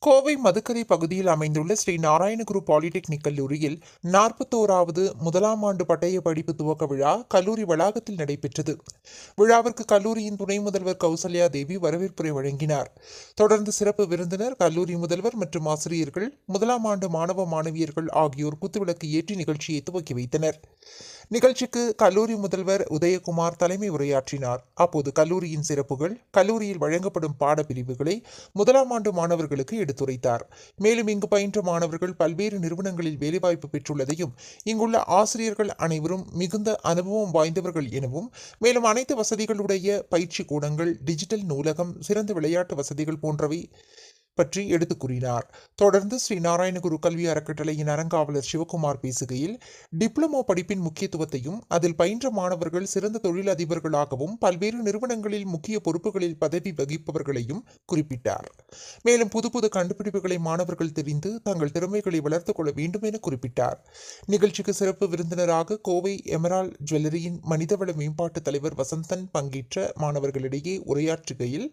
கோவை மதுக்கரை பகுதியில் அமைந்துள்ள ஸ்ரீ நாராயணகுரு பாலிடெக்னிக் கல்லூரியில் 41வது முதலாம் ஆண்டு பட்டய படிப்பு துவக்க விழா கல்லூரி வளாகத்தில் நடைபெற்றது. விழாவிற்கு கல்லூரியின் துணை முதல்வர் கௌசல்யா தேவி வரவேற்புரை வழங்கினார். தொடர்ந்து சிறப்பு விருந்தினர், கல்லூரி முதல்வர் மற்றும் ஆசிரியர்கள், முதலாம் ஆண்டு மாணவ மாணவியர்கள் ஆகியோர் குத்துவிளக்கு ஏற்றி நிகழ்ச்சியை துவக்கி வைத்தனர். நிகழ்ச்சிக்கு கல்லூரி முதல்வர் உதயகுமார் தலைமை உரையாற்றினார். அப்போது கல்லூரியின் சிறப்புகள், கல்லூரியில் வழங்கப்படும் பாடப்பிரிவுகளை முதலாம் ஆண்டு மாணவர்களுக்கு எடுத்துரைத்தார். மேலும் இங்கு பயின்ற மாணவர்கள் பல்வேறு நிறுவனங்களில் வேலைவாய்ப்பு பெற்றுள்ளதையும், இங்குள்ள ஆசிரியர்கள் அனைவரும் மிகுந்த அனுபவம் வாய்ந்தவர்கள் எனவும், மேலும் அனைத்து வசதிகளுடைய பயிற்சி கூடங்கள், டிஜிட்டல் நூலகம், சிறந்த விளையாட்டு வசதிகள் போன்றவை பற்றி எடுத்துக் கூறினார். தொடர்ந்து ஸ்ரீ நாராயணகுரு கல்வி அறக்கட்டளையின் அறங்காவலர் சிவகுமார் பேசுகையில், டிப்ளமோ படிப்பின் முக்கியத்துவத்தையும், அதில் பயின்ற மாணவர்கள் சிறந்த தொழிலதிபர்களாகவும் பல்வேறு நிறுவனங்களில் முக்கிய பொறுப்புகளில் பதவி வகிப்பவர்களையும் குறிப்பிட்டார். மேலும் புது புது கண்டுபிடிப்புகளை மாணவர்கள் தெரிந்து தங்கள் திறமைகளை வளர்த்துக் கொள்ள வேண்டும் என குறிப்பிட்டார். நிகழ்ச்சிக்கு சிறப்பு விருந்தினராக கோவை எமரால் ஜுவல்லரியின் மனிதவள மேம்பாட்டு தலைவர் வசந்தன் பங்கேற்ற மாணவர்களிடையே உரையாற்றுகையில்,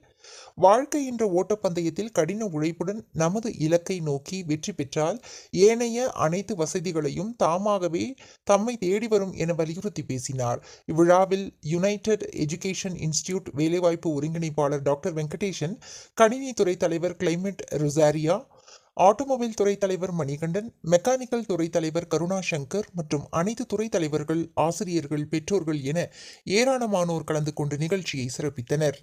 வாழ்க்கை என்ற ஓட்டப்பந்தயத்தில் கடின உழைப்புடன் நமது இலக்கை நோக்கி வெற்றி பெற்றால் ஏனைய அனைத்து வசதிகளையும் தாமாகவே தம்மை தேடி வரும் என வலியுறுத்தி பேசினார். இவ்விழாவில் யுனைடெட் எஜுகேஷன் இன்ஸ்டிடியூட் வேலைவாய்ப்பு ஒருங்கிணைப்பாளர் டாக்டர் வெங்கடேசன், கணினித்துறை தலைவர் கிளைமெட் ரொசாரியா, ஆட்டோமொபைல் துறை தலைவர் மணிகண்டன், மெக்கானிக்கல் துறை தலைவர் கருணா சங்கர் மற்றும் அனைத்து துறை தலைவர்கள், ஆசிரியர்கள், பெற்றோர்கள் என ஏராளமானோர் கலந்து கொண்டு நிகழ்ச்சியை சிறப்பித்தனர்.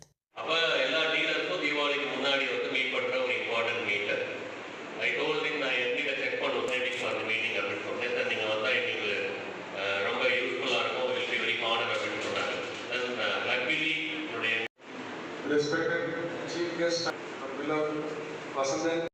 Respected Chief Guest, beloved Vasandan.